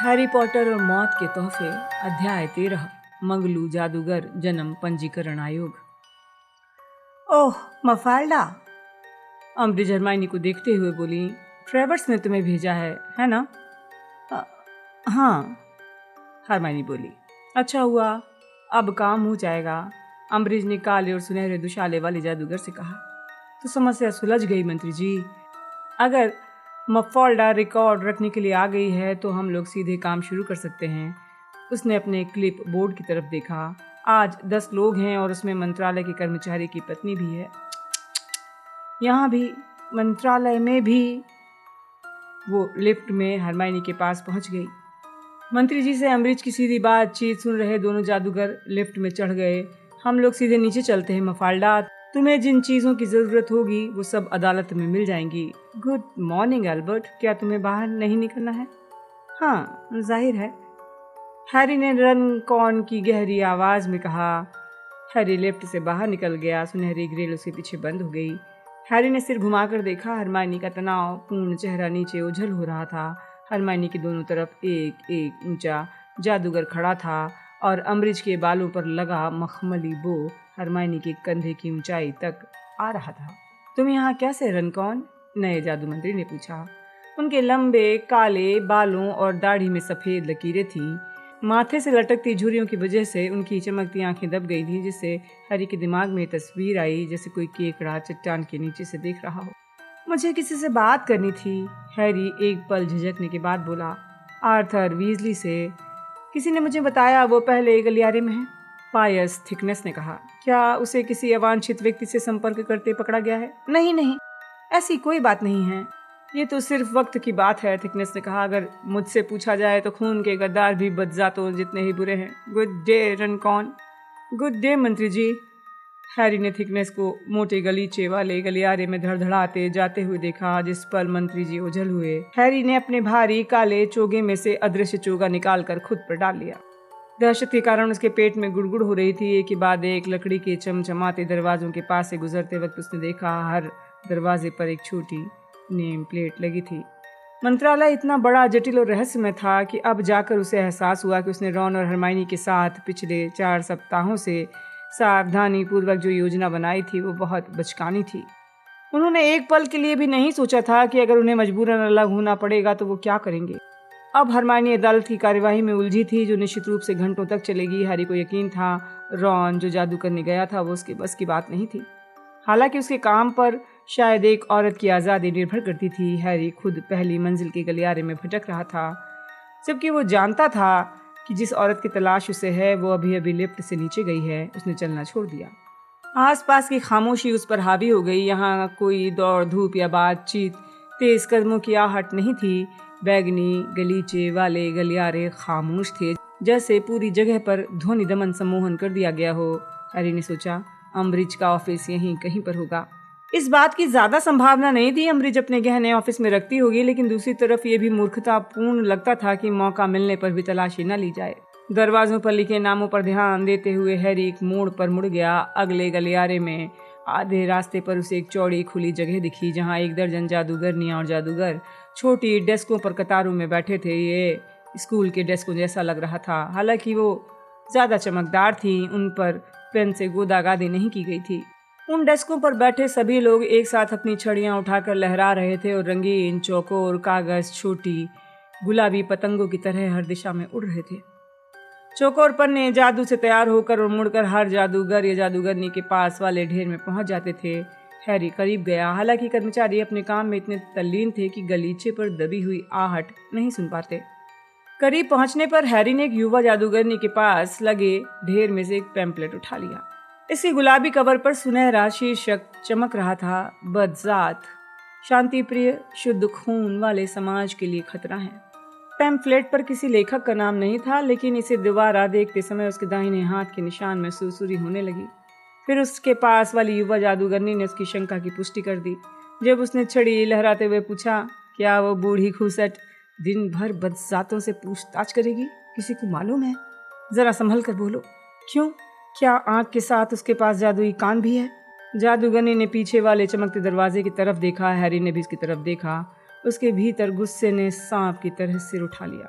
Harry Potter और मौत के तोहफे अध्याय 13 मंगलू जादूगर जन्म पंजीकरण आयोग। ओह मफाल्डा, अम्बridge हरमाइनी को देखते हुए बोली, ट्रेवर्स ने तुम्हें भेजा है ना? हाँ, हरमाइनी बोली। अच्छा हुआ, अब काम हो जाएगा। अम्बridge ने काले और सुनहरे दुशाले वाले जादूगर से कहा। तो समस्या सुलझ गई मंत्री जी। अगर मफाल्डा रिकॉर्ड रखने के लिए आ गई है तो हम लोग सीधे काम शुरू कर सकते हैं। उसने अपने क्लिप बोर्ड की तरफ देखा। आज 10 लोग हैं और उसमें मंत्रालय के कर्मचारी की पत्नी भी है। यहाँ भी, मंत्रालय में भी। वो लिफ्ट में हरमाइनी के पास पहुंच गई। मंत्री जी से अम्बridge की सीधी बातचीत सुन रहे दोनों जादूगर लिफ्ट में चढ़ गए। हम लोग सीधे नीचे चलते हैं मफाल्डा, तुम्हें जिन चीज़ों की ज़रूरत होगी वो सब अदालत में मिल जाएंगी। गुड मॉर्निंग एल्बर्ट, क्या तुम्हें बाहर नहीं निकलना है? हाँ, जाहिर है, हैरी ने रन कॉन की गहरी आवाज़ में कहा। हैरी लिफ्ट से बाहर निकल गया। सुनहरी ग्रिल उसके पीछे बंद हो गई। हैरी ने सिर घुमाकर देखा। हरमाइनी का तनाव पूर्ण चेहरा नीचे उछल हो रहा था। हरमाइनी की दोनों तरफ एक एक ऊंचा जादूगर खड़ा था और अम्बridge के बालों पर लगा मखमली बो हरमाइनी के कंधे की ऊंचाई तक आ रहा था। तुम यहाँ कैसे रनकॉन? नए जादू मंत्री ने पूछा। उनके लंबे काले बालों और दाढ़ी में सफेद लकीरें थीं। माथे से लटकती झुर्रियों की वजह से उनकी चमकती आंखें दब गई थीं, जिससे हैरी के दिमाग में तस्वीर आई जैसे कोई केकड़ा चट्टान के नीचे से देख रहा हो। मुझे किसी से बात करनी थी, हैरी एक पल झिझकने के बाद बोला। आर्थर वीजली से। किसी ने मुझे बताया वो पहले गलियारे में है। पायस थिकनेस ने कहा। क्या उसे किसी अवांछित व्यक्ति से संपर्क करते पकड़ा गया है? नहीं, ऐसी कोई बात नहीं है। ये तो सिर्फ वक्त की बात है, थिकनेस ने कहा। अगर मुझसे पूछा जाए तो खून के गद्दार भी बदजातों जितने ही बुरे हैं। गुड डे रनकॉन। गुड डे मंत्री जी। हैरी ने थिकनेस को मोटे गलीचे वाले गलियारे में धड़धड़ाते जाते हुए देखा, जिस पर मंत्री जी ओझल हुए। हैरी ने अपने भारी काले चोगे में से अदृश्य चोगा निकालकर खुद पर डाल लिया। दहशत के कारण उसके पेट में गुड़गुड़ हो रही थी। एक के बाद एक लकड़ी के चमचमाते दरवाजों के पास से गुजरते वक्त उसने देखा हर दरवाजे पर एक छोटी नेम प्लेट लगी थी। मंत्रालय इतना बड़ा, जटिल और रहस्यमय था कि अब जाकर उसे एहसास हुआ कि उसने रॉन और हरमाइनी के साथ पिछले 4 सप्ताहों से सावधानी पूर्वक जो योजना बनाई थी वो बहुत बचकानी थी। उन्होंने एक पल के लिए भी नहीं सोचा था कि अगर उन्हें मजबूरन अलग होना पड़ेगा तो वो क्या करेंगे। अब हरमाइनी अदालत की कार्यवाही में उलझी थी, जो निश्चित रूप से घंटों तक चलेगी। हैरी को यकीन था रॉन जो जादू करने गया था वो उसके बस की बात नहीं थी। हालांकि उसके काम पर शायद एक औरत की आज़ादी निर्भर करती थी। हैरी खुद पहली मंजिल के गलियारे में भटक रहा था, जबकि वो जानता था कि जिस औरत की तलाश उसे है वो अभी अभी लिफ्ट से नीचे गई है। उसने चलना छोड़ दिया। आसपास की खामोशी उस पर हावी हो गई। यहाँ कोई दौड़ धूप या बातचीत, तेज कदमों की आहट नहीं थी। बैगनी गलीचे वाले गलियारे खामोश थे, जैसे पूरी जगह पर ध्वनि दमन सम्मोहन कर दिया गया हो। हैरी ने सोचा, अम्बridge का ऑफिस यहीं कहीं पर होगा। इस बात की ज्यादा संभावना नहीं थी अम्बridge अपने गहने ऑफिस में रखती होगी, लेकिन दूसरी तरफ ये भी मूर्खतापूर्ण लगता था कि मौका मिलने पर भी तलाशी न ली जाए। दरवाजों पर लिखे नामों पर ध्यान देते हुए हैरी एक मोड़ पर मुड़ गया। अगले गलियारे में आधे रास्ते पर उसे एक चौड़ी खुली जगह दिखी, जहाँ 1 दर्जन जादूगरनियां और जादूगर छोटी डेस्कों पर कतारों में बैठे थे। ये स्कूल के डेस्कों जैसा लग रहा था, हालांकि वो ज्यादा चमकदार थी। उन पर पेन से गोदागादी नहीं की गई थी। उन डेस्कों पर बैठे सभी लोग एक साथ अपनी छड़ियां उठाकर लहरा रहे थे और रंगीन चौकोर कागज छोटी गुलाबी पतंगों की तरह हर दिशा में उड़ रहे थे। चौकोर पन्ने जादू से तैयार होकर और मुड़कर हर जादूगर या जादूगरनी के पास वाले ढेर में पहुंच जाते थे। हैरी करीब गया। हालांकि कर्मचारी अपने काम में इतने तल्लीन थे कि गलीचे पर दबी हुई आहट नहीं सुन पाते। करीब पहुंचने पर हैरी ने एक युवा जादूगरनी के पास लगे ढेर में से एक पैम्पलेट उठा लिया। इसके गुलाबी कवर पर सुनहरा शीर्षक चमक रहा था, बदजात, शांति प्रिय, शुद्ध खून वाले समाज के लिए खतरा है। पैम्फलेट पर किसी लेखक का नाम नहीं था, लेकिन इसे दोबारा देखते समय उसके दाहिने हाथ के निशान में सुरसुरी होने लगी। फिर उसके पास वाली युवा जादूगरनी ने उसकी शंका की पुष्टि कर दी जब उसने छड़ी लहराते हुए पूछा, क्या वो बूढ़ी खूसट दिन भर बदजातों से पूछताछ करेगी? किसी को मालूम है? जरा संभल कर बोलो। क्यों? क्या आंख के साथ उसके पास जादुई कान भी है? जादूगरनी ने पीछे वाले चमकते दरवाजे की तरफ देखा। हैरी ने भी उसकी तरफ देखा। उसके भीतर गुस्से ने सांप की तरह सिर उठा लिया।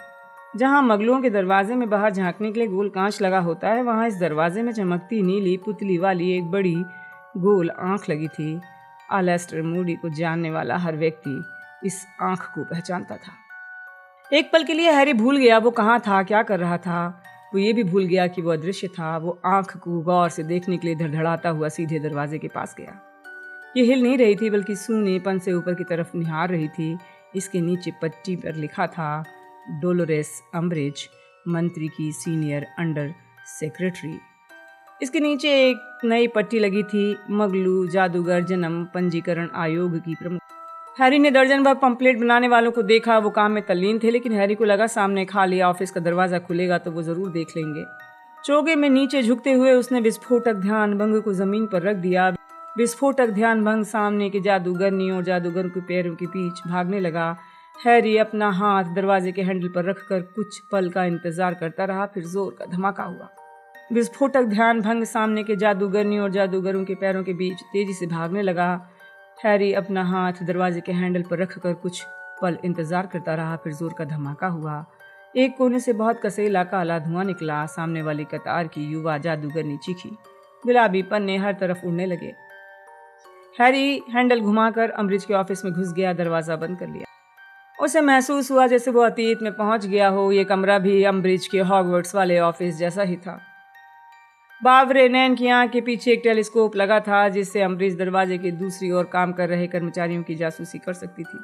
जहाँ मगलुओं के दरवाजे में बाहर झांकने के लिए गोल कांच लगा होता है, वहाँ इस दरवाजे में चमकती नीली पुतली वाली एक बड़ी गोल आंख लगी थी। एलेस्टर मूडी को जानने वाला हर व्यक्ति इस आंख को पहचानता था। एक पल के लिए हैरी भूल गया वो कहाँ था, क्या कर रहा था। वो ये भी भूल गया कि वो अदृश्य था। वो आंख को गौर से देखने के लिए धड़धड़ाता हुआ सीधे दरवाजे के पास गया। ये हिल नहीं रही थी, बल्कि सूनेपन से ऊपर की तरफ निहार रही थी। इसके नीचे पट्टी पर लिखा था, डोलोरेस अम्ब्रिज, मंत्री की सीनियर अंडर सेक्रेटरी। इसके नीचे एक नई पट्टी लगी थी, मगलू जादूगर जन्म पंजीकरण आयोग की प्रमुख। हैरी ने दर्जन भर पंपलेट बनाने वालों को देखा। वो काम में तल्लीन थे, लेकिन हैरी को लगा सामने खाली ऑफिस का दरवाजा खुलेगा तो वो जरूर देख लेंगे। चोगे में नीचे झुकते हुए उसने विस्फोटक ध्यान भंग को जमीन पर रख दिया। विस्फोटक ध्यान भंग सामने के जादूगरनी और जादूगर के पैरों के बीच भागने लगा। हैरी अपना हाथ दरवाजे के हैंडल पर रखकर कुछ पल का इंतजार करता रहा, फिर जोर का धमाका हुआ। विस्फोटक ध्यान भंग सामने के जादूगरनी और जादूगरों के पैरों के बीच तेजी से भागने लगा। हैरी अपना हाथ दरवाजे के हैंडल पर रखकर कुछ पल इंतजार करता रहा, फिर जोर का धमाका हुआ। एक कोने से बहुत कसेला काला धुआं निकला। सामने वाली कतार की युवा जादूगरनी चीखी। गुलाबी पन्ने हर तरफ उड़ने लगे। हैरी हैंडल घुमाकर अम्ब्रिज के ऑफिस में घुस गया, दरवाजा बंद कर लिया। उसे महसूस हुआ जैसे वो अतीत में पहुंच गया हो। ये कमरा भी अम्ब्रिज के हॉगवर्ट्स वाले ऑफिस जैसा ही था। बावरे नैन की आंख के पीछे एक टेलीस्कोप लगा था, जिससे अम्ब्रिज दरवाजे के दूसरी ओर काम कर रहे कर्मचारियों की जासूसी कर सकती थी।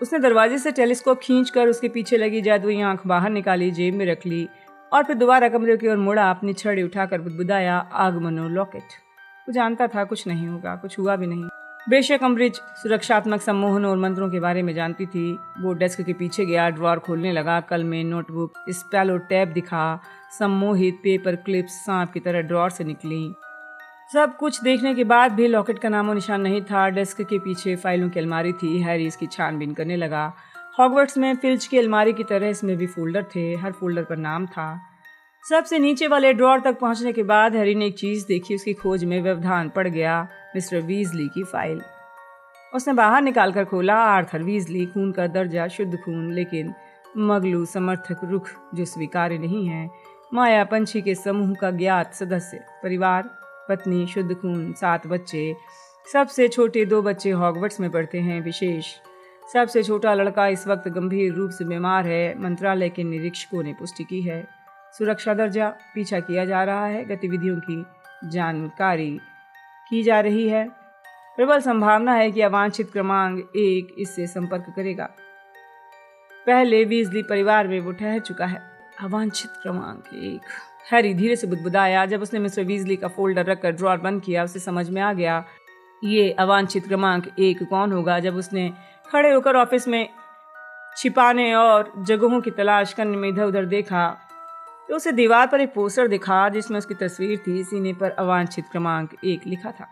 उसने दरवाजे से टेलीस्कोप खींचकर उसके पीछे लगी जादुई आंख बाहर निकाली, जेब में रख ली और फिर दोबारा कमरे की ओर मुड़ा। अपनी छड़ी उठाकर बुदबुदाया, आगमनो लॉकेट। वो जानता था कुछ नहीं होगा, कुछ हुआ भी नहीं। बेशक अम्ब्रिज सुरक्षात्मक सम्मोहन और मंत्रों के बारे में जानती थी। वो डेस्क के पीछे गया, ड्रॉर खोलने लगा। कलमें, नोटबुक, स्पेलो टैब दिखा। सम्मोहित पेपर क्लिप्स सांप की तरह ड्रॉर से निकली। सब कुछ देखने के बाद भी लॉकेट का नामो निशान नहीं था। डेस्क के पीछे फाइलों की अलमारी थी। हैरी इसकी छानबीन करने लगा। हॉगवर्ट्स में फिल्च की अलमारी की तरह इसमें भी फोल्डर थे। हर फोल्डर पर नाम था। सबसे नीचे वाले ड्रॉर तक पहुंचने के बाद हैरी ने एक चीज देखी। उसकी खोज में व्यवधान पड़ गया, मिस्टर वीजली की फाइल। उसने बाहर निकालकर खोला। आर्थर वीजली, खून का दर्जा शुद्ध खून, लेकिन मगलू समर्थक रुख जो स्वीकार्य नहीं है। माया पंछी के समूह का ज्ञात सदस्य, परिवार, पत्नी, शुद्ध खून, 7 बच्चे। सबसे छोटे 2 बच्चे हॉगवर्ट्स में पढ़ते हैं। विशेष, सबसे छोटा लड़का इस वक्त गंभीर रूप से बीमार है। मंत्रालय के निरीक्षकों ने पुष्टि की है। सुरक्षा दर्जा, पीछा किया जा रहा है। गतिविधियों की जानकारी की जा रही है। प्रबल संभावना है कि अवांछित क्रमांक 1 इससे संपर्क करेगा। पहले वीजली परिवार में वो ठहर चुका है। अवांछित क्रमांक 1, हैरी धीरे से बुदबुदाया। जब उसने मिस्टर वीजली का फोल्डर रखकर ड्रॉर बंद किया, उसे समझ में आ गया ये अवांछित क्रमांक 1 कौन होगा। जब उसने खड़े होकर ऑफिस में छिपाने और जगहों की तलाश करने में इधर उधर देखा, तो उसे दीवार पर एक पोस्टर दिखा जिसमें उसकी तस्वीर थी। सीने पर अवांछित क्रमांक 1 लिखा था।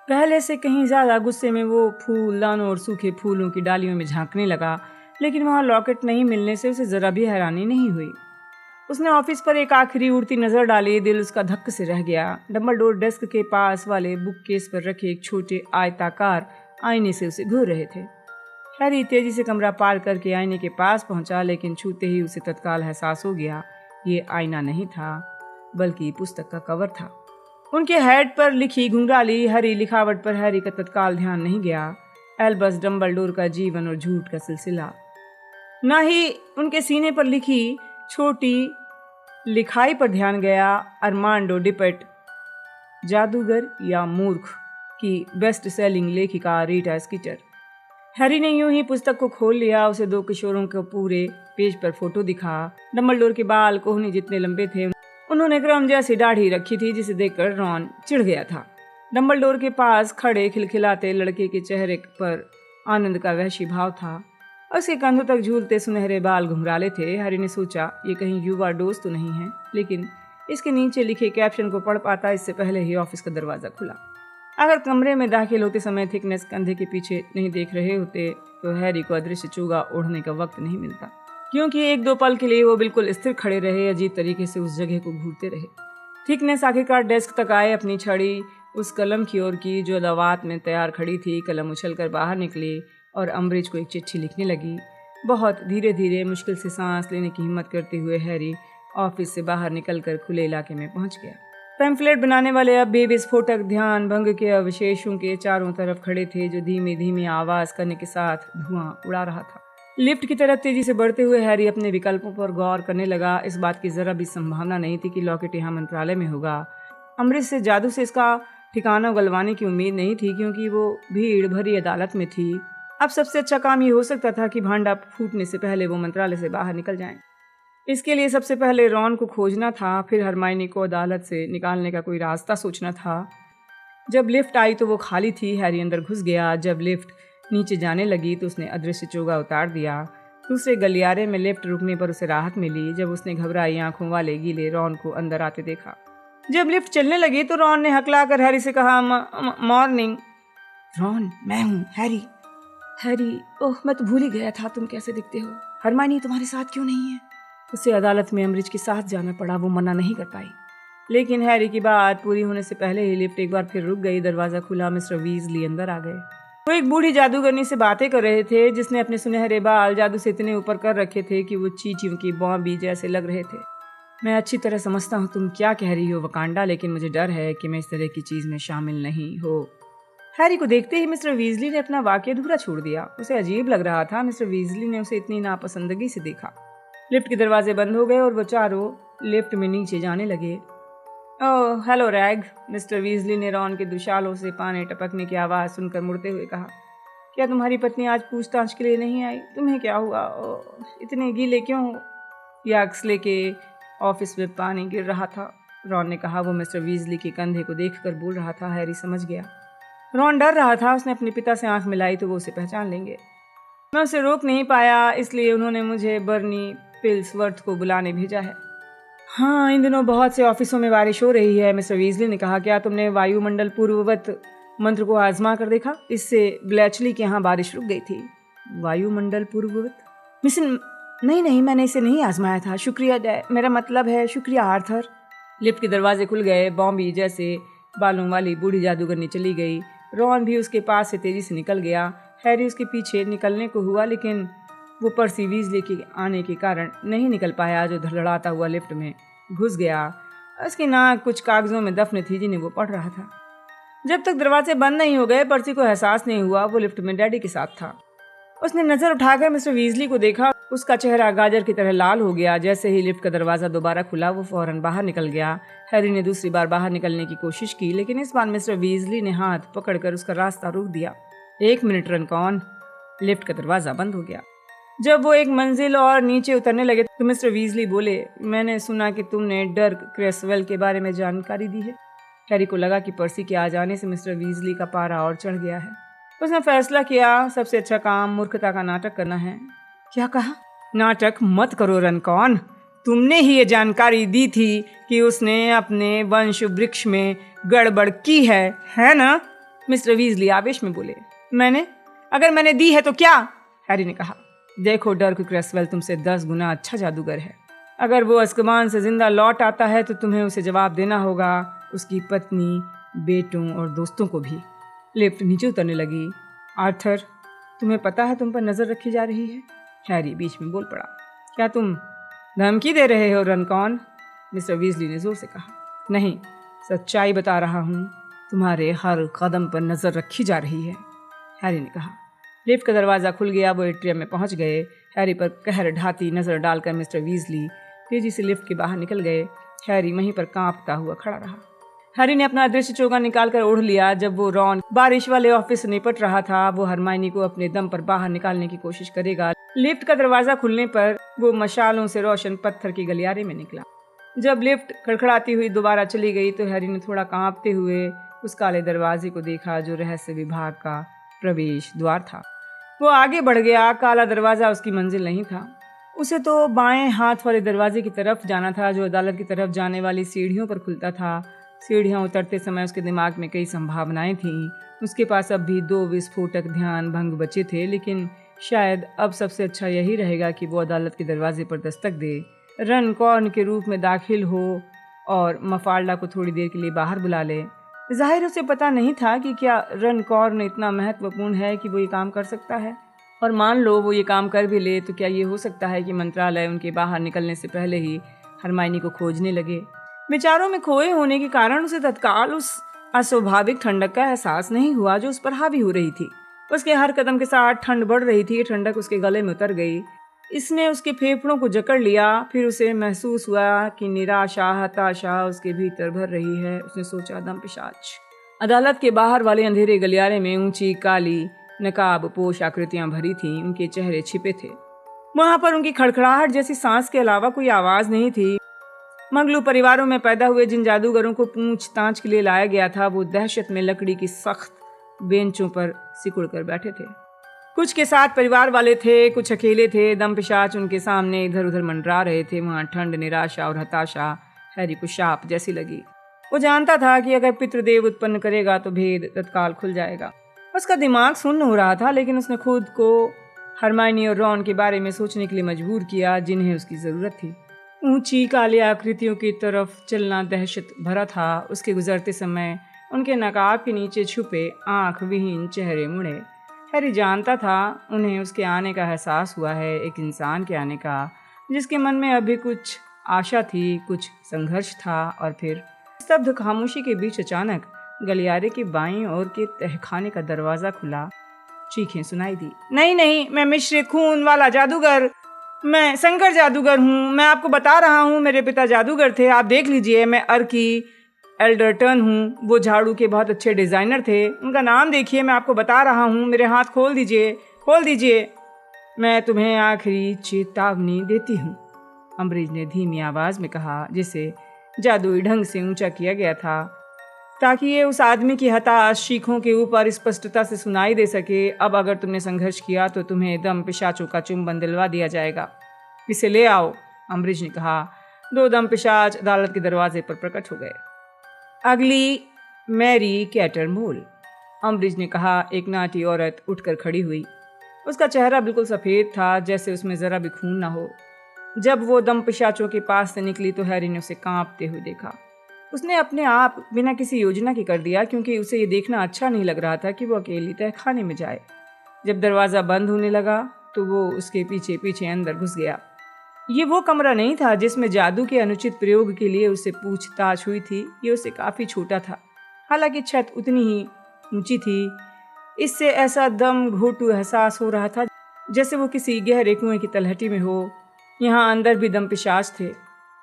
पहले से कहीं ज्यादा गुस्से में वो फूलदानों और सूखे फूलों की डालियों में झांकने लगा, लेकिन वहां लॉकेट नहीं मिलने से उसे जरा भी हैरानी नहीं हुई। उसने ऑफिस पर एक आखिरी उड़ती नजर डाली। दिल उसका धक्क से रह गया। डंबलडोर डेस्क के पास वाले बुक केस पर रखे एक छोटे आयताकार आईने से उसे घूर रहे थे। हैरी तेजी से कमरा पार करके आईने के पास पहुंचा, लेकिन छूते ही उसे तत्काल एहसास हो गया ये आईना नहीं था, बल्कि पुस्तक का कवर था। उनके हेड पर लिखी घुंघराली हरी लिखावट पर हैरी का तत्काल ध्यान नहीं गया। एल्बस डंबलडोर का जीवन और झूठ का सिलसिला। न ही उनके सीने पर लिखी छोटी लिखाई पर ध्यान गया। अरमांडो डिपेट, जादूगर या मूर्ख की बेस्ट सेलिंग लेखिका रीटा स्कीटर। हैरी ने यूं ही पुस्तक को खोल लिया। उसे 2 किशोरों के पूरे पेज पर फोटो दिखा। डंबलडोर के बाल कोहनी जितने लंबे थे। उन्होंने क्रम जैसी दाढ़ी रखी थी, जिसे देखकर रॉन चिढ़ गया था। डंबलडोर के पास खड़े खिलखिलाते लड़के के चेहरे पर आनंद का वहशी भाव था। उसके कंधों तक झूलते सुनहरे बाल घुंघराले थे। हैरी ने सोचा ये कहीं युवा डोज तो नहीं है, लेकिन इसके नीचे लिखे कैप्शन को पढ़ पाता इससे पहले ही ऑफिस का दरवाजा खुला। अगर कमरे में दाखिल होते समय थिकनेस कंधे के पीछे नहीं देख रहे होते तो हैरी को अदृश्य चोगा ओढ़ने का वक्त नहीं मिलता, क्योंकि 1-2 पल के लिए वो बिल्कुल स्थिर खड़े रहे, अजीब तरीके से उस जगह को घूरते रहे। थिकनेस आखिरकार डेस्क तक आए। अपनी छड़ी उस कलम की ओर की जो लवात में तैयार खड़ी थी। कलम उछलकर बाहर निकली और अम्ब्रिज को एक चिट्ठी लिखने लगी। बहुत धीरे धीरे मुश्किल से सांस लेने की हिम्मत करते हुए हैरी ऑफिस से बाहर निकलकर खुले इलाके में पहुंच गया। पैम्फलेट बनाने वाले अब भी विस्फोटक ध्यान भंग के अवशेषों के चारों तरफ खड़े थे, जो धीमे धीमे आवाज करने के साथ धुआं उड़ा रहा था। लिफ्ट की तरफ तेजी से बढ़ते हुए हैरी अपने विकल्पों पर गौर करने लगा। इस बात की जरा भी संभावना नहीं थी कि लॉकेट यहाँ मंत्रालय में होगा। अमृत से जादू से इसका ठिकाना गलवाने की उम्मीद नहीं थी, क्योंकि वो भीड़ भरी अदालत में थी। अब सबसे अच्छा काम ये हो सकता था कि भांडा फूटने से पहले वो मंत्रालय से बाहर निकल जाएं। इसके लिए सबसे पहले रॉन को खोजना था, फिर हरमाइनी को अदालत से निकालने का कोई रास्ता सोचना था। जब लिफ्ट आई तो वो खाली थी। हैरी अंदर घुस गया। जब लिफ्ट नीचे जाने लगी तो उसने अदृश्य चोगा उतार दिया। दूसरे गलियारे में लिफ्ट रुकने पर उसे राहत मिली, जब उसने घबराई आंखों वाले गीले रॉन को अंदर आते देखा। जब लिफ्ट चलने लगी तो रॉन ने हकलाकर हैरी से कहा, मॉर्निंग। रॉन, मैं हूँ, हैरी। हैरी, ओह, मैं तो भूल ही गया था तुम कैसे दिखते हो। हरमाइनी तुम्हारे साथ क्यों नहीं है? उसे अदालत में अमरीज के साथ जाना पड़ा, वो मना नहीं कर पाई। लेकिन हैरी की बात पूरी होने से पहले ही लिफ्ट एक बार फिर रुक गई। दरवाजा खुला, मिस्टर वीजली अंदर आ गए। वो एक बूढ़ी जादूगरनी से बातें कर रहे थे, जिसने अपने सुनहरे बाल जादू से इतने ऊपर कर रखे थे कि वो चींटियों की बॉम्बी जैसे लग रहे थे। मैं अच्छी तरह समझता हूँ तुम क्या कह रही हो वकांडा, लेकिन मुझे डर है कि मैं इस तरह की चीज में शामिल नहीं हो। हैरी को देखते ही मिस्टर वीजली ने अपना वाक्य अधूरा छोड़ दिया। उसे अजीब लग रहा था। मिस्टर वीजली ने उसे इतनी नापसंदगी से देखा। लिफ्ट के दरवाजे बंद हो गए और वो चारों लिफ्ट में नीचे जाने लगे। ओह, हेलो रैग, मिस्टर वीजली ने रॉन के दुशालों से पानी टपकने की आवाज़ सुनकर मुड़ते हुए कहा। क्या तुम्हारी पत्नी आज पूछताछ के लिए नहीं आई? तुम्हें क्या हुआ? इतने गीले क्यों हो? याक्सले के ऑफिस में पानी गिर रहा था, रॉन ने कहा। वो मिस्टर वीजली के कंधे को देखकर बोल रहा था। हैरी समझ गया। रॉन डर रहा था। उसने अपने पिता से आंख मिलाई तो वो उसे पहचान लेंगे। मैं उसे रोक नहीं पाया, इसलिए उन्होंने मुझे बर्नी पिल्सवर्थ को बुलाने भेजा है। हाँ, इन दिनों बहुत से ऑफिसों में बारिश हो रही है, मिस्टर वीजली ने कहा। क्या तुमने वायुमंडल पूर्ववत मंत्र को आजमा कर देखा? इससे ब्लैचली के यहाँ बारिश रुक गई थी। वायुमंडल पूर्ववत? मिशन नहीं, मैंने इसे नहीं आजमाया था। शुक्रिया मेरा मतलब है शुक्रिया आर्थर। लिफ्ट के दरवाजे खुल गए। बॉम्बी जैसे बालों वाली बूढ़ी जादूगरनी चली गई। रॉन भी उसके पास से तेजी से निकल गया। हैरी उसके पीछे निकलने को हुआ, लेकिन वो पर्सी वीजली के आने के कारण नहीं निकल पाया, जो धड़धड़ाता हुआ लिफ्ट में घुस गया। उसकी नाक कुछ कागजों में दफन थी, जिन्हें वो पढ़ रहा था। जब तक दरवाजे बंद नहीं हो गए, पर्सी को एहसास नहीं हुआ वो लिफ्ट में डैडी के साथ था। उसने नजर उठाकर मिस्टर वीजली को देखा। उसका चेहरा गाजर की तरह लाल हो गया। जैसे ही लिफ्ट का दरवाजा दोबारा खुला, वो फौरन बाहर निकल गया। हैरी ने दूसरी बार बाहर निकलने की कोशिश की, लेकिन इस बार मिस्टर वीजली ने हाथ पकड़कर उसका रास्ता रोक दिया। 1 मिनट रनकॉन। लिफ्ट का दरवाजा बंद हो गया। जब वो एक मंजिल और नीचे उतरने लगे तो मिस्टर वीजली बोले, मैंने सुना कि तुमने डर्क क्रेसवेल के बारे में जानकारी दी है। हैरी को लगा कि पर्सी के आ जाने से मिस्टर वीजली का पारा और चढ़ गया है। उसने फैसला किया, सबसे अच्छा काम मूर्खता का नाटक करना है। क्या कहा? नाटक मत करो रनकॉन। तुमने ही ये जानकारी दी थी कि उसने अपने वंश वृक्ष में गड़बड़ की है ना? मिस्टर वीजली आवेश में बोले। अगर मैंने दी है तो क्या? हैरी ने कहा। देखो, डर्क क्रेसवेल तुमसे 10 गुना अच्छा जादूगर है। अगर वो अस्कबान से जिंदा लौट आता है तो तुम्हें उसे जवाब देना होगा, उसकी पत्नी, बेटों और दोस्तों को भी। लिफ्ट नीचे उतरने लगी। आर्थर, तुम्हें पता है तुम पर नजर रखी जा रही है? हैरी बीच में बोल पड़ा। क्या तुम धमकी दे रहे हो रनकॉन? मिस्टर वीजली ने जोर से कहा। नहीं, सच्चाई बता रहा हूँ। तुम्हारे हर कदम पर नजर रखी जा रही है, हैरी ने कहा। लिफ्ट का दरवाजा खुल गया। वो एट्रियम में पहुंच गए। हैरी पर कहर ढाती नजर डालकर मिस्टर वीजली तेजी से लिफ्ट के बाहर निकल गए। हैरी वहीं पर कांपता हुआ खड़ा रहा। हैरी ने अपना अदृश्य चोगा निकालकर ओढ़ लिया। जब वो रॉन बारिश वाले ऑफिस से निपट रहा था, वो हरमाइनी को अपने दम पर बाहर निकालने की कोशिश करेगा। लिफ्ट का दरवाजा खुलने पर वो मशालों से रोशन पत्थर की गलियारे में निकला। जब लिफ्ट खड़खड़ाती हुई दोबारा चली गई तो हैरी ने थोड़ा कांपते हुए उस काले दरवाजे को देखा, जो रहस्य विभाग का प्रवेश द्वार था। वो आगे बढ़ गया। काला दरवाजा उसकी मंजिल नहीं था। उसे तो बाएं हाथ वाले दरवाजे की तरफ जाना था, जो अदालत की तरफ जाने वाली सीढ़ियों पर खुलता था। सीढ़ियाँ उतरते समय उसके दिमाग में कई संभावनाएं थीं। उसके पास अब भी 2 विस्फोटक ध्यान भंग बचे थे, लेकिन शायद अब सबसे अच्छा यही रहेगा कि वो अदालत के दरवाजे पर दस्तक दे, रनकॉर्न के रूप में दाखिल हो और मफाल्डा को थोड़ी देर के लिए बाहर बुला ले। जाहिर उसे पता नहीं था कि क्या रनकॉर्न इतना महत्वपूर्ण है कि वो ये काम कर सकता है। और मान लो वो ये काम कर भी ले तो क्या ये हो सकता है कि मंत्रालय उनके बाहर निकलने से पहले ही हरमाइनी को खोजने लगे। विचारों में खोए होने के कारण उसे तत्काल उस अस्वाभाविक ठंडक का एहसास नहीं हुआ जो उस पर हावी हो रही थी। उसके हर कदम के साथ ठंड बढ़ रही थी। ठंडक उसके गले में उतर गई, इसने उसके फेफड़ों को जकड़ लिया। फिर उसे महसूस हुआ कि निराशा, हताशा उसके भीतर भर रही है। उसने सोचा, दम पिशाच। अदालत के बाहर वाले अंधेरे गलियारे में ऊंची काली नकाब पोश आकृतियां भरी थीं। उनके चेहरे छिपे थे। वहां पर उनकी खड़खड़ाहट जैसी सांस के अलावा कोई आवाज नहीं थी। मंगलू परिवारों में पैदा हुए जिन जादूगरों को पूछताछ के लिए लाया गया था, वो दहशत में लकड़ी की सख्त बेंचों पर सिकुड़ कर बैठे थे। कुछ के साथ परिवार वाले थे, कुछ अकेले थे। दम पिशाच उनके सामने इधर उधर मंडरा रहे थे। वहां ठंड, निराशा और हताशा हैरी को शाप जैसी लगी। वो जानता था कि अगर पितृदेव उत्पन्न करेगा तो भेद तत्काल खुल जाएगा। उसका दिमाग सुन्न हो रहा था, लेकिन उसने खुद को हरमाइनी और रॉन के बारे में सोचने के लिए मजबूर किया जिन्हें उसकी जरूरत थी। ऊंची काली आकृतियों की तरफ चलना दहशत भरा था। उसके गुजरते समय उनके नकाब के नीचे छुपे आंख विहीन चेहरे मुड़े। हैरी जानता था उन्हें उसके आने का एहसास हुआ है, एक इंसान के आने का जिसके मन में अभी कुछ आशा थी, कुछ संघर्ष था। और फिर स्तब्ध खामोशी के बीच अचानक गलियारे के बाईं ओर के तहखाने का दरवाजा खुला। चीखें सुनाई दी, नहीं नहीं, मैं मिश्रित खून वाला जादूगर, मैं संकर जादूगर हूँ। मैं आपको बता रहा हूँ, मेरे पिता जादूगर थे। आप देख लीजिए, मैं अर्की एल्डरटन हूँ। वो झाड़ू के बहुत अच्छे डिजाइनर थे। उनका नाम देखिए, मैं आपको बता रहा हूँ। मेरे हाथ खोल दीजिए, खोल दीजिए। मैं तुम्हें आखिरी चेतावनी देती हूँ, अम्बरीज ने धीमी आवाज में कहा, जिसे जादुई ढंग से ऊंचा किया गया था ताकि ये उस आदमी की हताश चीखों के ऊपर स्पष्टता से सुनाई दे सके। अब अगर तुमने संघर्ष किया तो तुम्हें दम पिशाचों का चुंबन दिलवा दिया जाएगा। इसे ले आओ, अम्बरीज ने कहा। 2 दम पिशाच अदालत के दरवाजे पर प्रकट हो गए। अगली मैरी कैटरमोल, अम्बरीज ने कहा। एक नाटी औरत उठकर खड़ी हुई। उसका चेहरा बिल्कुल सफ़ेद था, जैसे उसमें ज़रा भी खून ना हो। जब वो दम पिशाचों के पास से निकली तो हैरी ने उसे कांपते हुए देखा। उसने अपने आप बिना किसी योजना के कर दिया, क्योंकि उसे ये देखना अच्छा नहीं लग रहा था कि वो अकेली तहखाने में जाए। जब दरवाज़ा बंद होने लगा तो वो उसके पीछे पीछे अंदर घुस गया। ये वो कमरा नहीं था जिसमें जादू के अनुचित प्रयोग के लिए उससे पूछताछ हुई थी। ये उससे काफ़ी छोटा था, हालांकि छत उतनी ही ऊंची थी। इससे ऐसा दम घोटू एहसास हो रहा था जैसे वो किसी गहरे कुएं की तलहटी में हो। यहाँ अंदर भी दम पिशाच थे।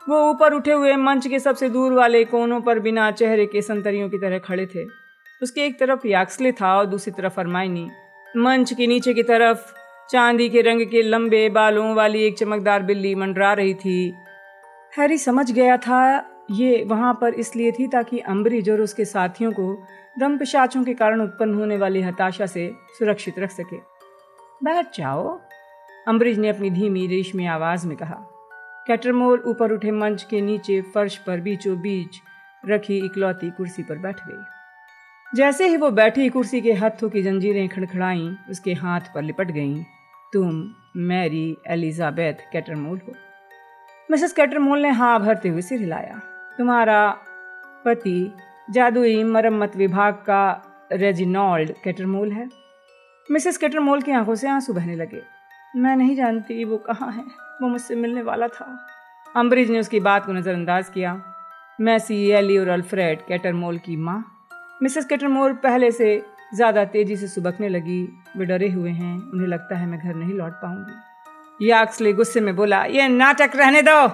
वो ऊपर उठे हुए मंच के सबसे दूर वाले कोनों पर बिना चेहरे के संतरियों की तरह खड़े थे। उसके एक तरफ याक्सले था और दूसरी तरफ हरमाइनी। मंच के नीचे की तरफ चांदी के रंग के लंबे बालों वाली एक चमकदार बिल्ली मंडरा रही थी। हैरी समझ गया था ये वहां पर इसलिए थी ताकि अम्बरीज और उसके साथियों को दम पिशाचों के कारण उत्पन्न होने वाली हताशा से सुरक्षित रख सके। बैठ जाओ, अम्बरीज ने अपनी धीमी रेशमी आवाज में कहा। कैटरमोल ऊपर उठे मंच के नीचे फर्श पर बीचों बीच रखी इकलौती कुर्सी पर बैठ गई। जैसे ही वो बैठी, कुर्सी के हाथों की जंजीरें खड़खड़ाईं, उसके हाथ पर लिपट गईं। तुम मैरी एलिजाबेथ कैटरमोल हो? मिसेस कैटरमोल ने हाँ भरते हुए सिर हिलाया। तुम्हारा पति जादुई मरम्मत विभाग का रेजिनॉल्ड कैटरमोल है? मिसेस कैटरमोल की आंखों से आंसू बहने लगे। मैं नहीं जानती वो कहाँ है, वो मुझसे मिलने वाला था। अम्बरीज ने उसकी बात को नज़रअंदाज किया। मैसी, एली और अल्फ्रेड कैटरमोल की माँ। मिसेस कैटरमोल पहले से ज़्यादा तेजी से सुबकने लगी। वे डरे हुए हैं, उन्हें लगता है मैं घर नहीं लौट पाऊंगी। याक्सले गुस्से में बोला, ये नाटक रहने दो।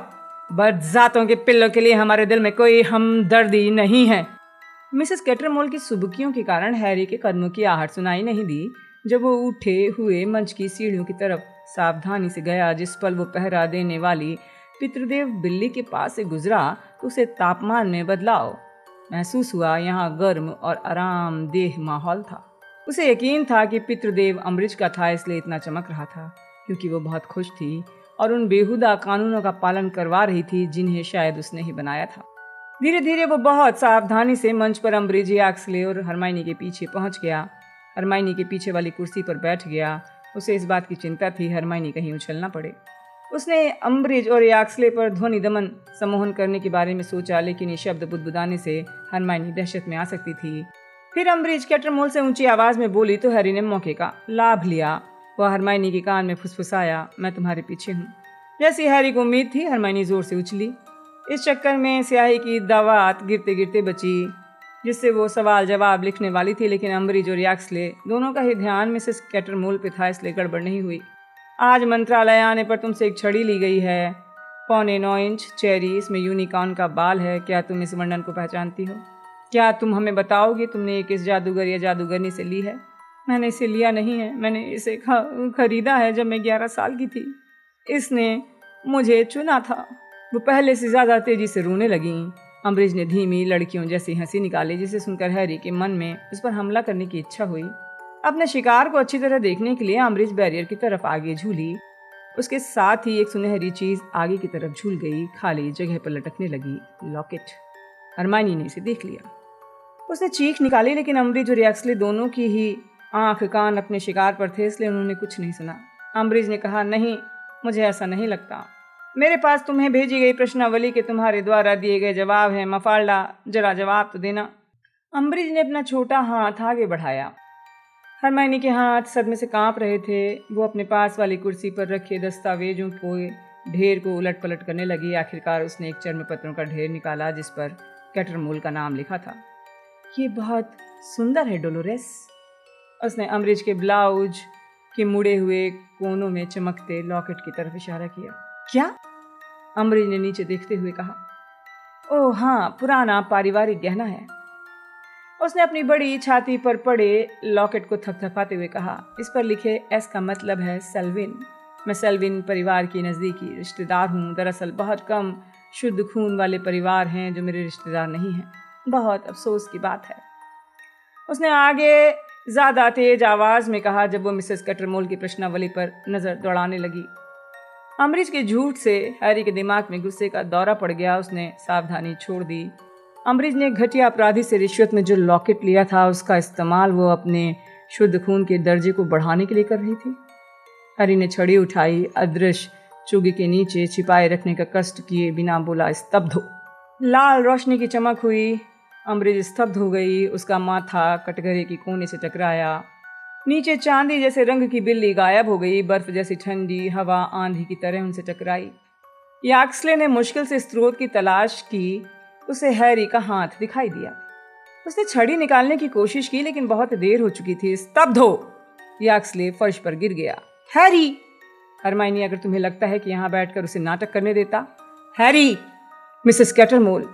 बदजातों के पिल्लों के लिए हमारे दिल में कोई हमदर्दी नहीं है। मिसेस कैटरमोल की सुबकियों के कारण हैरी के कदमों की आहट सुनाई नहीं दी। जब वो उठे हुए मंच की सीढ़ियों की तरफ सावधानी से गया, जिस पल वो पहरा देने वाली पितृदेव बिल्ली के पास से गुजरा, तो उसे तापमान में बदलाव महसूस हुआ। यहाँ गर्म और आरामदेह माहौल था। उसे यकीन था कि पितृदेव अम्बरीज का था, इसलिए इतना चमक रहा था, क्योंकि वो बहुत खुश थी और उन बेहुदा कानूनों का पालन करवा रही थी जिन्हें शायद उसने ही बनाया था। धीरे धीरे वो बहुत सावधानी से मंच पर अम्बरीज, याक्सले और हरमाइनी के पीछे पहुंच गया। हरमाइनी के पीछे वाली कुर्सी पर बैठ गया। उसे इस बात की चिंता थी हरमाइनी कहीं उछल न पड़े। उसने अम्बरीज और याक्सले पर ध्वनि दमन सम्मोहन करने के बारे में सोचा, लेकिन ये शब्द बुदबुदाने से हरमाइनी दहशत में आ सकती थी। फिर अम्बरीज कैटरमोल से ऊंची आवाज में बोली तो हैरी ने मौके का लाभ लिया। वह हरमाइनी के कान में फुसफुसाया, मैं तुम्हारे पीछे हूँ। जैसी हैरी को उम्मीद थी, हरमाइनी जोर से उछली। इस चक्कर में स्याही की दावात गिरते गिरते बची, जिससे वो सवाल जवाब लिखने वाली थी, लेकिन अम्बरीज और याक्सले दोनों का ही ध्यान मिसेस कैटरमोल पे था, इसलिए गड़बड़ नहीं हुई। आज मंत्रालय आने पर तुमसे एक छड़ी ली गई है, 9.25 इंच चेरी, इसमें यूनिकॉर्न का बाल है। क्या तुम इस वर्णन को पहचानती हो? क्या तुम हमें बताओगे तुमने ये किस जादूगर या जादूगरनी से ली है? मैंने इसे लिया नहीं है, मैंने इसे खरीदा है जब मैं 11 साल की थी। इसने मुझे चुना था। वो पहले से ज़्यादा तेजी से रोने लगीं। अम्बरीज ने धीमी लड़कियों जैसी हंसी निकाली, जिसे सुनकर हैरी के मन में उस पर हमला करने की इच्छा हुई। अपने शिकार को अच्छी तरह देखने के लिए अम्बरीज बैरियर की तरफ आगे झूली। उसके साथ ही एक सुनहरी चीज आगे की तरफ झूल गई, खाली जगह पर लटकने लगी। लॉकेट। हरमाइनी ने इसे देख लिया। उसने चीख निकाली, लेकिन अम्बरीज और याक्सले दोनों की ही आंख कान अपने शिकार पर थे, इसलिए उन्होंने कुछ नहीं सुना। अम्बरीज ने कहा, नहीं, मुझे ऐसा नहीं लगता। मेरे पास तुम्हें भेजी गई प्रश्नावली के तुम्हारे द्वारा दिए गए जवाब हैं। मफाल्डा, जरा जवाब तो देना। अम्बरीज ने अपना छोटा हाथ आगे बढ़ाया। हरमाइनी के हाथ सदमे से कांप रहे थे। वो अपने पास वाली कुर्सी पर रखे दस्तावेजों को ढेर को उलट पलट करने लगी। आखिरकार उसने एक चर्म पत्रों का ढेर निकाला, जिस पर कैटरमोल का नाम लिखा था। ये बहुत सुंदर है डोलोरेस। उसने अम्बरीज के ब्लाउज के मुड़े हुए कोनों में चमकते लॉकेट की तरफ इशारा किया। क्या? अम्बरीज ने नीचे देखते हुए कहा। ओह हाँ, पुराना पारिवारिक गहना है। उसने अपनी बड़ी छाती पर पड़े लॉकेट को थपथपाते हुए कहा। इस पर लिखे एस का मतलब है सेल्विन। मैं सेल्विन परिवार की नज़दीकी रिश्तेदार हूँ। दरअसल बहुत कम शुद्ध खून वाले परिवार हैं जो मेरे रिश्तेदार नहीं हैं। बहुत अफसोस की बात है। उसने आगे ज़्यादा तेज आवाज़ में कहा, जब वो मिसेस कैटरमोल की प्रश्नावली पर नज़र दौड़ाने लगी। अम्बरीज के झूठ से हैरी के दिमाग में गुस्से का दौरा पड़ गया। उसने सावधानी छोड़ दी। अम्बरीज ने घटिया अपराधी से रिश्वत में जो लॉकेट लिया था, उसका इस्तेमाल वो अपने शुद्ध खून के दर्जे को बढ़ाने के लिए कर रही थी। हैरी ने छड़ी उठाई। अदृश्य चुगी के नीचे छिपाए रखने का कष्ट किए बिना बोला, स्तब्ध हो। लाल रोशनी की चमक हुई। अम्बरीज स्तब्ध हो गई। उसका माथा कटघरे की कोने से टकराया। नीचे चांदी जैसे रंग की बिल्ली गायब हो गई। बर्फ जैसी ठंडी हवा आंधी की तरह उनसे टकराई। याक्सले ने मुश्किल से स्रोत की तलाश की। उसे हैरी का हाथ दिखाई दिया। उसने छड़ी निकालने की कोशिश की, लेकिन बहुत देर हो चुकी थी। स्तब्ध हो! याक्सले फर्श पर गिर गया। हैरी! हरमाइनी, अगर तुम्हें लगता है कि यहाँ बैठकर उसे नाटक करने देता। हैरी! मिसेस कैटरमोल।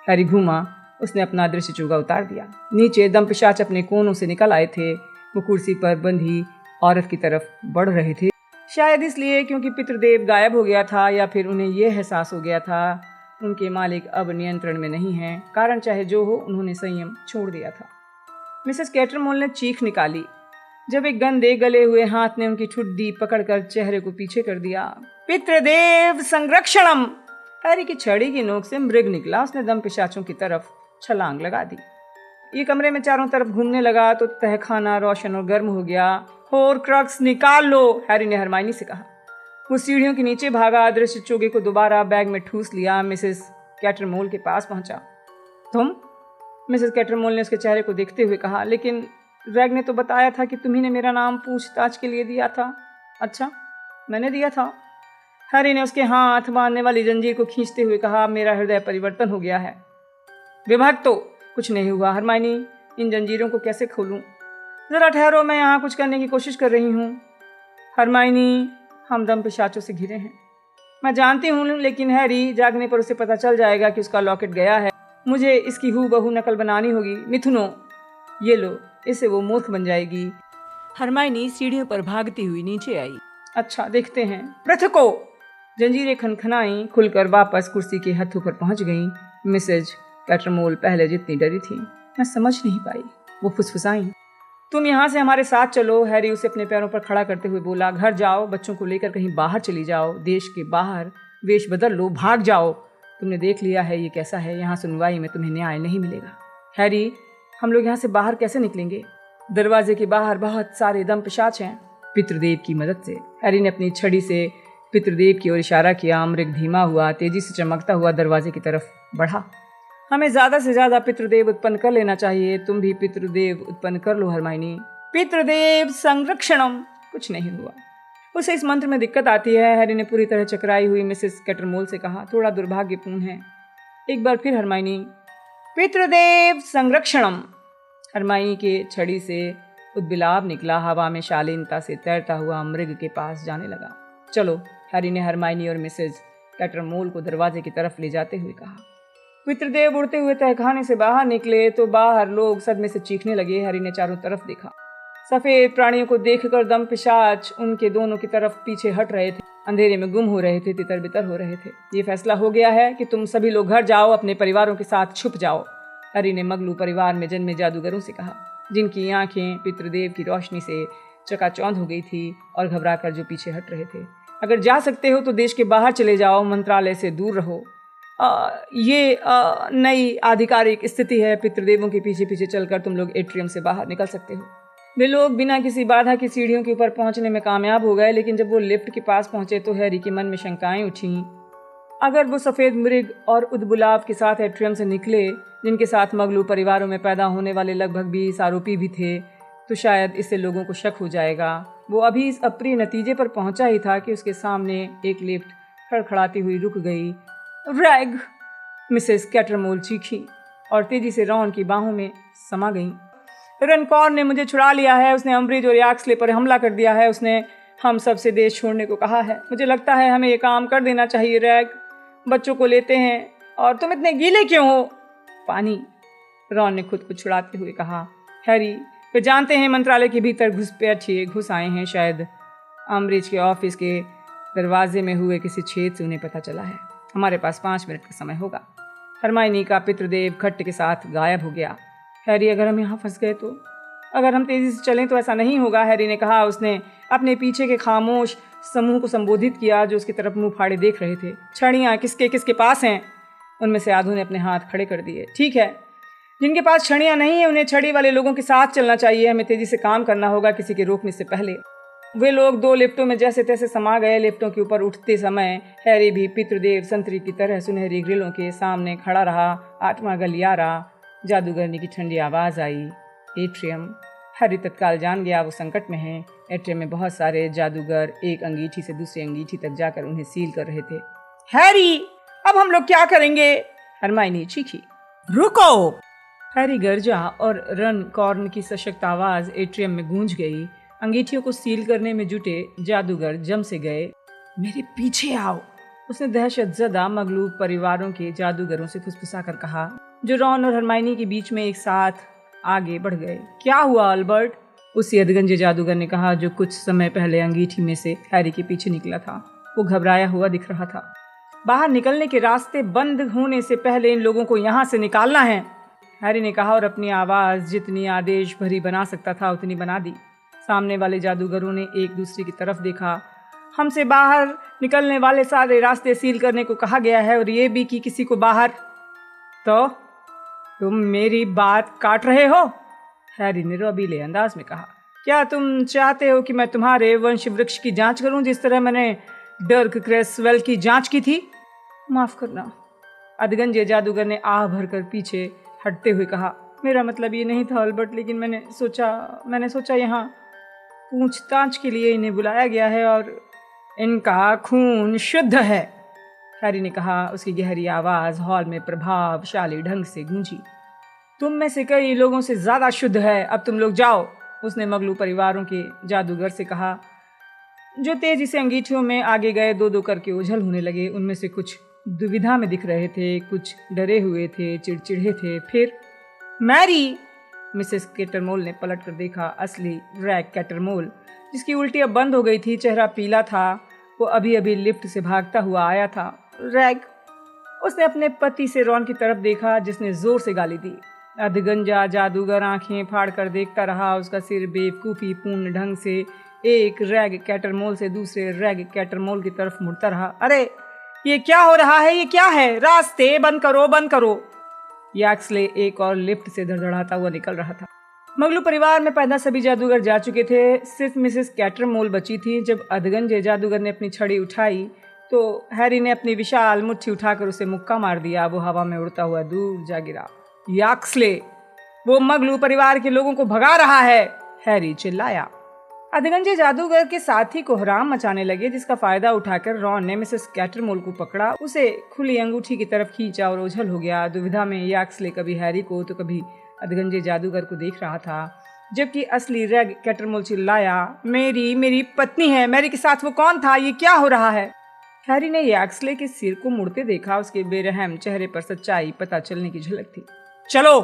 हैरी घूमा। उसने अपना अदृश्य चोगा उतार दिया। नीचे दमपिशाच अपने कोनों से निकल आए थे। वो कुर्सी पर बंधी औरत की तरफ बढ़ रहे थे, शायद इसलिए क्योंकि पितृदेव गायब हो गया था, या फिर उन्हें यह एहसास हो गया था उनके मालिक अब नियंत्रण में नहीं हैं। कारण चाहे जो हो, उन्होंने संयम छोड़ दिया था। मिसेस कैटरमोल ने चीख निकाली जब एक गंदे गले हुए हाथ ने उनकी ठुड्डी पकड़कर चेहरे को पीछे कर दिया। पितृदेव संरक्षणम! हैरी की छड़ी की नोक से मृग निकला। उसने दम पिशाचों की तरफ छलांग लगा दी। ये कमरे में चारों तरफ घूमने लगा तो तहखाना रोशन और गर्म हो गया। होरक्रक्स निकाल लो, हैरी ने हरमाइनी से कहा। वो सीढ़ियों के नीचे भागा। अदृश्य चोगे को दोबारा बैग में ठूस लिया। मिसेस कैटरमोल के पास पहुंचा। तुम? मिसेस कैटरमोल ने उसके चेहरे को देखते हुए कहा। लेकिन रैग ने तो बताया था कि तुम्ही ने मेरा नाम पूछताछ के लिए दिया था। अच्छा, मैंने दिया था? हैरी ने उसके हाथ बांधने वाली जंजीर को खींचते हुए कहा। मेरा हृदय परिवर्तन हो गया है। विभक्त तो कुछ नहीं हुआ। हरमाइनी, इन जंजीरों को कैसे खोलूं? जरा ठहरो, मैं यहाँ कुछ करने की कोशिश कर रही हूँ। हरमाइनी, हम दम पिशाचों से घिरे हैं। मैं जानती हूँ, लेकिन हैरी, जागने पर उसे पता चल जाएगा कि उसका लॉकेट गया है। मुझे इसकी हूबहू नकल बनानी होगी। मिथुनो, ये लो, इससे वो मूर्ख बन जाएगी। हरमाइनी सीढ़ियों पर भागती हुई नीचे आई। अच्छा, देखते हैं। पृथको! जंजीरें खनखनाई, खुलकर वापस कुर्सी के हत्थों पर पहुंच गईं। मिसेज कैटरमोल पहले जितनी डरी थी, मैं समझ नहीं पाई। वो फुसफुसाई। तुम यहाँ से हमारे साथ चलो। हैरी उसे अपने पैरों पर खड़ा करते हुए बोला। घर जाओ, बच्चों को लेकर कहीं बाहर चली जाओ। देश के बाहर वेश बदल लो, भाग जाओ। तुमने देख लिया है ये कैसा है। यहाँ सुनवाई में तुम्हें न्याय नहीं मिलेगा। हैरी, हम लोग यहाँ से बाहर कैसे निकलेंगे? दरवाजे के बाहर बहुत सारे दम पिशाच हैं। पितृदेव की मदद से। हैरी ने अपनी छड़ी से पितृदेव की ओर इशारा किया। मृग धीमा हुआ, तेजी से चमकता हुआ दरवाजे की तरफ बढ़ा। हमें ज्यादा से ज्यादा पितृदेव उत्पन्न कर लेना चाहिए। तुम भी पितृदेव उत्पन्न कर लो हरमाइनी। पितृदेव संरक्षणम! कुछ नहीं हुआ। उसे इस मंत्र में दिक्कत आती है, हैरी ने पूरी तरह चकराई हुई मिसेस कैटरमोल से कहा। थोड़ा दुर्भाग्यपूर्ण है। एक बार फिर हरमाइनी, पितृदेव संरक्षणम। हरमाइनी के छड़ी से उद्बिलाव निकला, हवा में शालीनता से तैरता हुआ मृग के पास जाने लगा। चलो, हैरी ने हरमाइनी और मिसेस कैटरमोल को दरवाजे की तरफ ले जाते हुए कहा। पितृदेव उड़ते हुए तहखाने से बाहर निकले तो बाहर लोग सदमे से चीखने लगे। हैरी ने चारों तरफ देखा। सफेद प्राणियों को देखकर दम पिशाच उनके दोनों की तरफ पीछे हट रहे थे, अंधेरे में गुम हो रहे थे, तितर बितर हो रहे थे। ये फैसला हो गया है कि तुम सभी लोग घर जाओ, अपने परिवारों के साथ छुप जाओ, हैरी ने मगलू परिवार में जन्मे जादूगरों से कहा, जिनकी आंखें पितृदेव की रोशनी से चकाचौंध हो गई थी और घबराकर जो पीछे हट रहे थे। अगर जा सकते हो तो देश के बाहर चले जाओ, मंत्रालय से दूर रहो। ये नई आधिकारिक स्थिति है। पितृदेवों के पीछे पीछे चलकर तुम लोग एट्रियम से बाहर निकल सकते हो। वे लोग बिना किसी बाधा की सीढ़ियों के ऊपर पहुंचने में कामयाब हो गए, लेकिन जब वो लिफ्ट के पास पहुंचे तो हैरी के मन में शंकाएं उठीं। अगर वो सफ़ेद मृग और उद्बुलाव के साथ एट्रियम से निकले, जिनके साथ मगलू परिवारों में पैदा होने वाले लगभग 20 आरोपी भी थे, तो शायद इससे लोगों को शक हो जाएगा। वो अभी इस अप्रिय नतीजे पर पहुंचा ही था कि उसके सामने एक लिफ्ट खड़खड़ाती हुई रुक गई। रैग! मिसेस कैटरमोल चीखी और तेजी से रॉन की बाहों में समा गईं। रनकॉर्न ने मुझे छुड़ा लिया है। उसने अम्ब्रिज और याक्सले पर हमला कर दिया है। उसने हम सब से देश छोड़ने को कहा है। मुझे लगता है हमें ये काम कर देना चाहिए। रैग, बच्चों को लेते हैं। और तुम इतने गीले क्यों हो? पानी, रॉन ने खुद को छुड़ाते हुए कहा। हैरी, वे जानते हैं मंत्रालय के भीतर घुस आए हैं। शायद अम्ब्रिज के ऑफिस के दरवाजे में हुए किसी छेद से उन्हें पता चला है। हमारे पास 5 मिनट का समय होगा। हरमाइनी का पितृदेव खट्ट के साथ गायब हो गया। हैरी, अगर हम यहाँ फंस गए तो? अगर हम तेजी से चलें तो ऐसा नहीं होगा, हैरी ने कहा। उसने अपने पीछे के खामोश समूह को संबोधित किया जो उसकी तरफ मुंह फाड़े देख रहे थे। छड़ियाँ किसके किसके पास हैं? उनमें से आधों ने अपने हाथ खड़े कर दिए। ठीक है, जिनके पास छड़ियाँ नहीं है उन्हें छड़ी वाले लोगों के साथ चलना चाहिए। हमें तेजी से काम करना होगा, किसी के रोकने से पहले। वे लोग 2 लिफ्टों में जैसे तैसे समा गए। लिफ्टों के ऊपर उठते समय हैरी भी पितृदेव संतरी की तरह सुनहरी ग्रिलों के सामने खड़ा रहा। 8वां गलियारा। जादूगरनी की ठंडी आवाज़ आई, एट्रियम। हैरी तत्काल जान गया वो संकट में है। एट्रियम में बहुत सारे जादूगर एक अंगीठी से दूसरी अंगीठी तक जाकर उन्हें सील कर रहे थे। हैरी, अब हम लोग क्या करेंगे? हरमाइनी चीखी। रुको! हैरी गरजा और रनकॉर्न की सशक्त आवाज़ एट्रियम में गूंज गई। अंगीठियों को सील करने में जुटे जादूगर जम से गए। मेरे पीछे आओ, उसने दहशतज़दा मगलू परिवारों के जादूगरों से फुसफुसाकर कहा, जो रॉन और हरमाइनी के बीच में एक साथ आगे बढ़ गए। क्या हुआ अल्बर्ट? उसी अधगंजे जादूगर ने कहा जो कुछ समय पहले अंगीठी में से हैरी के पीछे निकला था। वो घबराया हुआ दिख रहा था। बाहर निकलने के रास्ते बंद होने से पहले इन लोगों को यहाँ से निकालना है, हैरी ने कहा और अपनी आवाज़ जितनी आदेश भरी बना सकता था उतनी बना दी। सामने वाले जादूगरों ने एक दूसरे की तरफ देखा। हमसे बाहर निकलने वाले सारे रास्ते सील करने को कहा गया है और ये भी कि किसी को बाहर। तो तुम मेरी बात काट रहे हो? हैरी ने रौबीले अंदाज में कहा। क्या तुम चाहते हो कि मैं तुम्हारे वंश वृक्ष की जांच करूं जिस तरह मैंने डर्क क्रेसवेल की जांच की थी? माफ करना, अधगंजे जादूगर ने आह भरकर पीछे हटते हुए कहा। मेरा मतलब ये नहीं था अल्बर्ट, लेकिन मैंने सोचा यहाँ पूछताछ के लिए इन्हें बुलाया गया है और इनका खून शुद्ध है, हैरी ने कहा। उसकी गहरी आवाज़ हॉल में प्रभावशाली ढंग से गूंजी। तुम में से कई लोगों से ज़्यादा शुद्ध है। अब तुम लोग जाओ, उसने मगलू परिवारों के जादूगर से कहा, जो तेजी से अंगीठियों में आगे गए। 2-2 करके ओझल होने लगे। उनमें से कुछ दुविधा में दिख रहे थे, कुछ डरे हुए थे, चिड़चिड़े थे। फिर मैरी, मिसेस कैटरमोल ने पलट कर देखा। असली रैग कैटरमोल, जिसकी उल्टी अब बंद हो गई थी, चेहरा पीला था। वो अभी अभी लिफ्ट से भागता हुआ आया था। रैग, उसने अपने पति से रॉन की तरफ देखा जिसने जोर से गाली दी। अधगंजा जादूगर आंखें फाड़ कर देखता रहा। उसका सिर बेवकूफ़ी पूर्ण ढंग से एक रैग कैटरमोल से दूसरे रैग कैटरमोल की तरफ मुड़ता रहा। अरे ये क्या हो रहा है? ये क्या है? रास्ते बंद करो, बंद करो। याक्सले एक और लिफ्ट से धड़धड़ाता हुआ निकल रहा था। मगलू परिवार में पैदा सभी जादूगर जा चुके थे। सिर्फ मिसेस कैटरमोल बची थी। जब अधगंजे जादूगर ने अपनी छड़ी उठाई तो हैरी ने अपनी विशाल मुट्ठी उठाकर उसे मुक्का मार दिया। वो हवा में उड़ता हुआ दूर जा गिरा। याक्सले, वो मगलू परिवार के लोगों को भगा रहा है, हैरी चिल्लाया। अधगंजे जादूगर के साथी कोहराम मचाने लगे, जिसका फायदा उठाकर रॉन ने मिसेस कैटरमोल को पकड़ा, उसे खुली अंगूठी की तरफ खींचा और ओझल हो गया। दुविधा में याक्सले कभी हैरी को तो कभी अधगंजे जादूगर को देख रहा था, जबकि असली रेग कैटरमोल चिल्लाया, मेरी पत्नी है, मैरी के साथ वो कौन था, ये क्या हो रहा है? हैरी ने याक्सले के सिर को मुड़ते देखा। उसके बेरहम चेहरे पर सच्चाई पता चलने की झलक थी। चलो,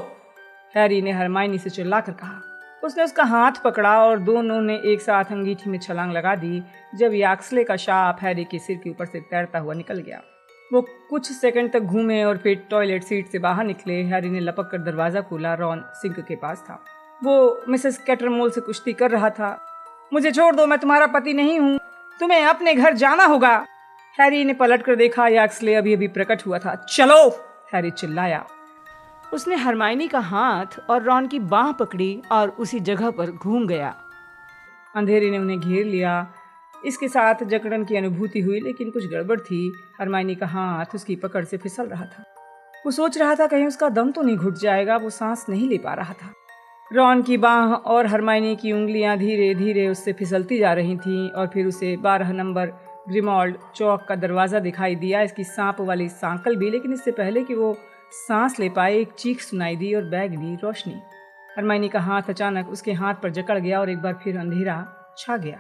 हैरी ने हरमाइनी से चिल्लाकर कहा। उसने उसका हाथ पकड़ा और दोनों ने एक साथ अंगीठी में छलांग लगा दी। जब याक्सले का शाप हैरी के सिर के ऊपर से तैरता हुआ निकल गया, वो कुछ सेकंड तक घूमे और फिर टॉयलेट सीट से बाहर निकले। हैरी ने लपक कर दरवाजा खोला। रॉन सिंक के पास था। वो मिसेस कैटरमोल से कुश्ती कर रहा था। मुझे छोड़ दो, मैं तुम्हारा पति नहीं हूँ, तुम्हें अपने घर जाना होगा। हैरी ने पलट कर देखा, याक्सले अभी अभी प्रकट हुआ था। चलो, हैरी चिल्लाया। उसने हरमाइनी का हाथ और रॉन की बाह पकड़ी और उसी जगह पर घूम गया। अंधेरे ने उन्हें घेर लिया। इसके साथ जकड़न की अनुभूति हुई, लेकिन कुछ गड़बड़ थी। हरमाइनी का हाथ उसकी पकड़ से फिसल रहा था। वो सोच रहा था कहीं उसका दम तो नहीं घुट जाएगा। वो सांस नहीं ले पा रहा था। रॉन की बाह और हरमाइनी की उंगलियां धीरे धीरे उससे फिसलती जा रही थीं और फिर उसे 12 नंबर ग्रिमॉल्ड चौक का दरवाजा दिखाई दिया, इसकी सांप वाली सांकल भी। लेकिन इससे पहले कि वो सांस ले पाए, एक चीख सुनाई दी और बैगनी रोशनी। हरमाइनी का हाथ अचानक उसके हाथ पर जकड़ गया और एक बार फिर अंधेरा छा गया।